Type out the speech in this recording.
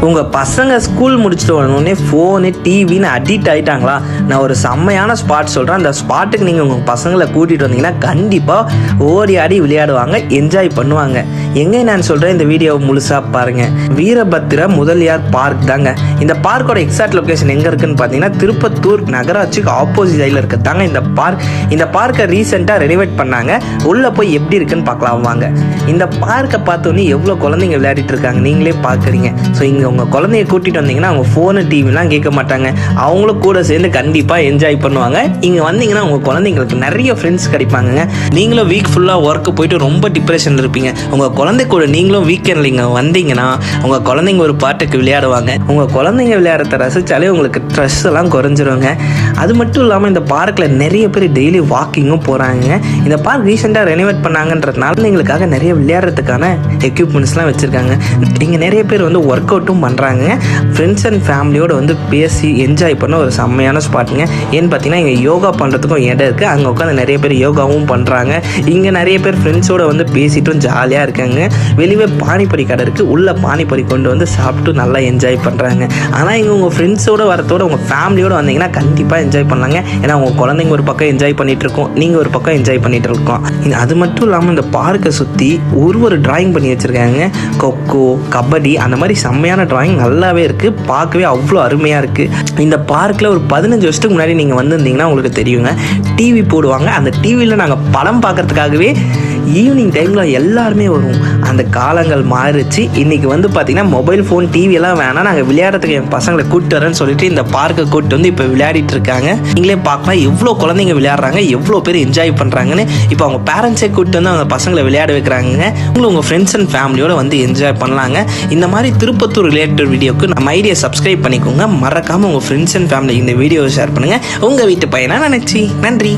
உங்கள் பசங்க ஸ்கூல் முடிச்சுட்டு வரணுன்னே ஃபோனு டிவின்னு அடிக்ட் ஆகிட்டாங்களா? நான் ஒரு செம்மையான ஸ்பாட் சொல்கிறேன். அந்த ஸ்பாட்டுக்கு நீங்கள் உங்கள் பசங்களை கூட்டிகிட்டு வந்தீங்கன்னா கண்டிப்பாக ஓடி ஆடி விளையாடுவாங்க, என்ஜாய் பண்ணுவாங்க. எங்கே நான் சொல்கிறேன், இந்த வீடியோவை முழுசாக பாருங்கள். வீரபத்திர முதலியார் பார்க் தாங்க. இந்த பார்க்கோட எக்ஸாக்ட் லொக்கேஷன் எங்கே இருக்குன்னு பார்த்தீங்கன்னா திருப்பத்தூர் நகராட்சிக்கு ஆப்போசிட் சைடில் இருக்கிறதாங்க இந்த பார்க். இந்த பார்க்கை ரீசெண்டாக ரெனோவேட் பண்ணாங்க. உள்ளே போய் எப்படி இருக்குன்னு பார்க்கலாம் வாங்க. இந்த பார்க்கை பார்த்தோன்னே எவ்வளோ குழந்தைங்க விளையாடிட்டு இருக்காங்க நீங்களே பார்க்குறீங்க. ஸோ இங்கே உங்கள் குழந்தைய கூட்டிகிட்டு வந்தீங்கன்னா அவங்க ஃபோனு டிவிலாம் கேட்க மாட்டாங்க, அவங்களும் கூட சேர்ந்து கண்டிப்பாக என்ஜாய் பண்ணுவாங்க. இங்கே வந்தீங்கன்னா உங்கள் குழந்தைங்களுக்கு நிறைய ஃப்ரெண்ட்ஸ் கிடைப்பாங்க. நீங்களும் வீக் ஃபுல்லாக ஒர்க்கு போயிட்டு ரொம்ப டிப்ரெஷனில் இருப்பீங்க. உங்கள் குழந்தை கூட நீங்களும் வீக்கெண்டில் இங்கே வந்தீங்கன்னா உங்கள் குழந்தைங்க ஒரு பாட்டுக்கு விளையாடுவாங்க. உங்கள் குழந்தைங்க விளையாடுறத ரசித்தாலே உங்களுக்கு ஸ்ட்ரெஸ் எல்லாம் குறைஞ்சிருங்க. அது மட்டும் இல்லாமல் இந்த பார்க்கில் நிறைய பேர் டெய்லி வாக்கிங்கும் போகிறாங்க. இந்த பார்க் ரீசெண்டாக ரெனோவேட் பண்ணாங்கன்றதுனால குழந்தைங்களுக்காக நிறைய விளையாடுறதுக்கான எக்யூப்மெண்ட்ஸ்லாம் வச்சுருக்காங்க. இங்கே நிறைய பேர் வந்து ஒர்க் அவுட்டும் பண்ணுறாங்க. ஃப்ரெண்ட்ஸ் அண்ட் ஃபேமிலியோடு வந்து பேசி என்ஜாய் பண்ண ஒரு செம்மையான ஸ்பாட்டுங்க. ஏன்னு பார்த்தீங்கன்னா இங்கே யோகா பண்ணுறதுக்கும் இடம் இருக்குது. அங்கே உட்காந்து நிறைய பேர் யோகாவும் பண்ணுறாங்க. இங்கே நிறைய பேர் ஃப்ரெண்ட்ஸோடு வந்து பேசிட்டும் ஜாலியாக இருக்காங்க. வெளியே பானிபூரி கடை இருக்குது, உள்ளே பானிபூரி கொண்டு வந்து சாப்பிட்டு நல்லா என்ஜாய் பண்ணுறாங்க. ஆனால் இங்கே உங்கள் ஃப்ரெண்ட்ஸோடு வரத்தோடு உங்கள் ஃபேமிலியோடு வந்தீங்கன்னா கண்டிப்பாக என்ஜாய் பண்ணலாங்க. ஏன்னா உங்கள் குழந்தைங்க ஒரு பக்கம் என்ஜாய் பண்ணிகிட்டு இருக்கோம், நீங்கள் ஒரு பக்கம் என்ஜாய் பண்ணிகிட்டு இருக்கோம். அது மட்டும் இல்லாமல் இந்த பார்க்கை சுற்றி ஒரு டிராயிங் பண்ணி வச்சுருக்காங்க. கொக்கோ, கபடி அந்த மாதிரி செம்மையான டிராயிங் நல்லாவே இருக்குது. பார்க்கவே அவ்வளோ அருமையாக இருக்குது. இந்த பார்க்கில் ஒரு 15 வருஷத்துக்கு முன்னாடி நீங்கள் வந்திருந்தீங்கன்னா உங்களுக்கு தெரியுங்க, டிவி போடுவாங்க. அந்த டிவியில் நாங்கள் படம் பார்க்குறதுக்காகவே ஈவினிங் டைமில் எல்லாருமே வருவோம். அந்த காலங்கள் மாறிச்சு. இன்றைக்கி வந்து பார்த்திங்கன்னா மொபைல் ஃபோன் டிவியெல்லாம் வேணாம், நாங்கள் விளையாடுறதுக்கு என் பசங்களை கூப்பிட்டு வரேன்னு சொல்லிட்டு இந்த பார்க்கை கூப்பிட்டு வந்து இப்போ விளையாடிட்டு இருக்காங்க. நீங்களே பார்க்கலாம் எவ்வளோ குழந்தைங்க விளையாடுறாங்க, எவ்வளோ பேர் என்ஜாய் பண்ணுறாங்கன்னு. இப்போ அவங்க பேரண்ட்ஸே கூப்பிட்டு வந்து அவங்க பசங்களை விளையாட வைக்கிறாங்க. உங்கள் ஃப்ரெண்ட்ஸ் அண்ட் ஃபேமிலியோடு வந்து என்ஜாய் பண்ணலாங்க. இந்த மாதிரி திருப்பத்தூர் ரிலேட்டட் வீடியோக்கு நம்ம ஐடியா சப்ஸ்கிரைப் பண்ணிக்கோங்க. மறக்காமல் உங்கள் ஃப்ரெண்ட்ஸ் அண்ட் ஃபேமிலி இந்த வீடியோவை ஷேர் பண்ணுங்கள். உங்கள் வீட்டு பையனாக நினச்சி. நன்றி.